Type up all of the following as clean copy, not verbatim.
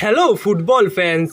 Hello football fans.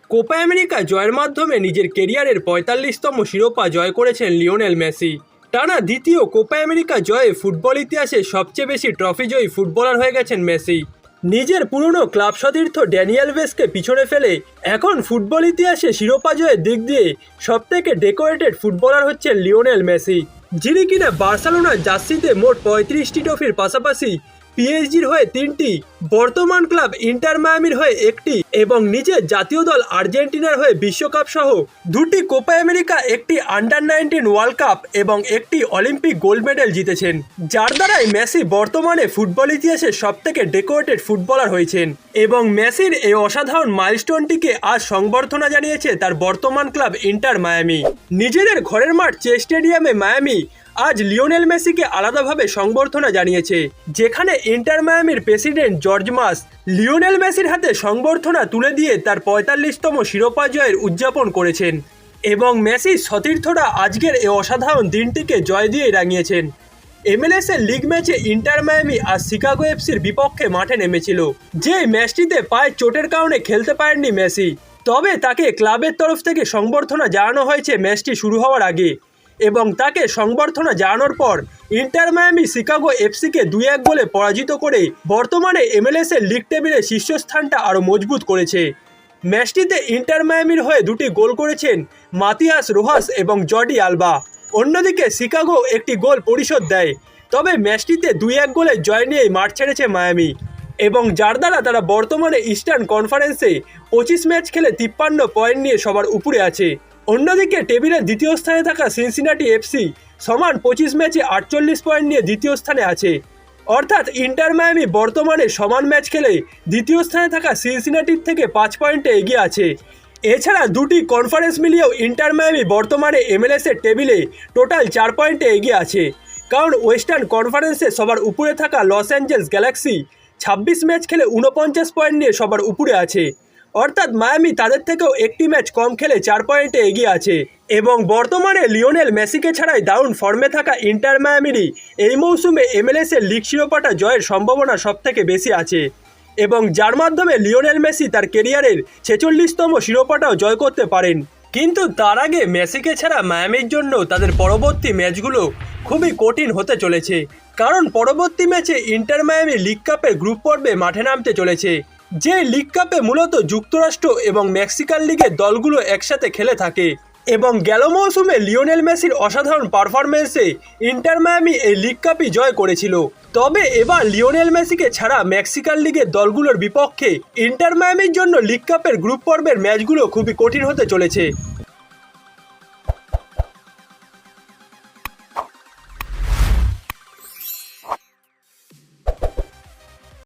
Copa America জয়ের মাধ্যমে নিজের কেরিয়ারের ৪৫তম শিরোপা জয় করেছেন লিওনেল মেসি। টানা দ্বিতীয় কোপা আমেরিকা জয়ে ফুটবল ইতিহাসে সবচেয়ে বেশি ট্রফি জয়ী ফুটবলার হয়ে গেছেন মেসি। নিজের পুরনো ক্লাব সতীর্থ ড্যানি আলভেজকে পিছনে ফেলে এখন ফুটবল ইতিহাসে শিরোপা জয়ের দিক দিয়ে সবথেকে ডেকোরেটেড ফুটবলার হচ্ছেন লিওনেল মেসি, যিনি কিনা বার্সেলোনার জার্সিতে মোট ৩৫টি ট্রফির পাশাপাশি পিএসজির হয়ে ৩টি, বর্তমান ক্লাব ইন্টার মায়ামির হয়ে ১টি এবং নিজের জাতীয় দল আর্জেন্টিনার হয়ে বিশ্বকাপ সহ ২টি কোপা আমেরিকা, একটি আন্ডার-19 ওয়ার্ল্ড কাপ এবং একটি অলিম্পিক গোল্ড মেডেল জিতেছেন, যার দ্বারাই মেসি বর্তমানে ফুটবল ইতিহাসে সবথেকে ডেকোরেটেড ফুটবলার হয়েছেন। এবং মেসির এই অসাধারণ মাইলস্টোনটিকে আজ সংবর্ধনা জানিয়েছে তার বর্তমান ক্লাব ইন্টার মায়ামি। নিজেদের ঘরের মাঠ চেস স্টেডিয়ামে মায়ামি আজ লিওনেল মেসিকে আলাদাভাবে সংবর্ধনা জানিয়েছে, যেখানে ইন্টার মায়ামির প্রেসিডেন্ট জর্জ মাস লিওনেল মেসির হাতে সংবর্ধনা তুলে দিয়ে তার ৪৫তম শিরোপা জয়ের উদযাপন করেছেন। এবং মেসির সতীর্থরা আজকের এই অসাধারণ দিনটিকে জয় দিয়ে রাঙিয়েছেন। এমএলএসের লিগ ম্যাচে ইন্টার মায়ামি আর শিকাগো এফসির বিপক্ষে মাঠে নেমেছিল, যে ম্যাচটিতে পায়ের চোটের কারণে খেলতে পারেননি মেসি, তবে তাকে ক্লাবের তরফ থেকে সংবর্ধনা জানানো হয়েছে ম্যাচটি শুরু হওয়ার আগে। এবং তাকে সংবর্ধনা জানানোর পর ইন্টার মায়ামি শিকাগো এফসিকে ২-১ গোলে পরাজিত করে বর্তমানে এমএলএসের লিগ টেবিলের শীর্ষস্থানটা আরও মজবুত করেছে। ম্যাচটিতে ইন্টার মায়ামির হয়ে ২টি গোল করেছেন মাতিয়াস রোহাস এবং জর্ডি আলবা। অন্যদিকে শিকাগো একটি গোল পরিশোধ দেয়, তবে ম্যাচটিতে ২-১ গোলে জয় নিয়েই মাঠ ছেড়েছে মায়ামি, এবং যার দ্বারা তারা বর্তমানে ইস্টার্ন কনফারেন্সে ২৫ ম্যাচ খেলে ৫৩ পয়েন্ট নিয়ে সবার উপরে আছে। অন্যদিকে টেবিলের দ্বিতীয় স্থানে থাকা সিনসিনাটি এফসি সমান ২৫ ম্যাচে ৪৮ পয়েন্ট নিয়ে দ্বিতীয় স্থানে আছে। অর্থাৎ ইন্টার মায়ামি বর্তমানে সমান ম্যাচ খেলে দ্বিতীয় স্থানে থাকা সিনসিনাটির থেকে ৫ পয়েন্টে এগিয়ে আছে। এছাড়া ২টি কনফারেন্স মিলিয়েও ইন্টার মায়ামি বর্তমানে এমএলএসের টেবিলে টোটাল ৪ পয়েন্টে এগিয়ে আছে, কারণ ওয়েস্টার্ন কনফারেন্সে সবার উপরে থাকা লস অ্যাঞ্জেলস গ্যালাক্সি ২৬ ম্যাচ খেলে ৪৯ পয়েন্ট নিয়ে সবার উপরে আছে। অর্থাৎ মায়ামি তাদের থেকেও একটি ম্যাচ কম খেলে ৪ পয়েন্টে এগিয়ে আছে। এবং বর্তমানে লিওনেল মেসিকে ছাড়াই দারুণ ফর্মে থাকা ইন্টার মায়ামিরই এই মৌসুমে এমএলএসের লিগ শিরোপাটা জয়ের সম্ভাবনা সবথেকে বেশি আছে, এবং যার মাধ্যমে লিওনেল মেসি তার কেরিয়ারের ৪৬তম শিরোপাটাও জয় করতে পারেন। কিন্তু তার আগে মেসিকে ছাড়া মায়ামির জন্য তাদের পরবর্তী ম্যাচগুলো খুবই কঠিন হতে চলেছে, কারণ পরবর্তী ম্যাচে ইন্টার মায়ামি লিগ কাপের গ্রুপ পর্বে মাঠে নামতে চলেছে, যে লিগ কাপে মূলত যুক্তরাষ্ট্র এবং মেক্সিকান লিগের দলগুলো একসাথে খেলে থাকে। এবং গেল মৌসুমে লিওনেল মেসির অসাধারণ পারফরমেন্সে ইন্টার মায়ামি এই লিগ কাপই জয় করেছিল। তবে এবার লিওনেল মেসিকে ছাড়া মেক্সিকান লিগের দলগুলোর বিপক্ষে ইন্টার মায়ামির জন্য লিগ কাপের গ্রুপ পর্বের ম্যাচগুলো খুবই কঠিন হতে চলেছে।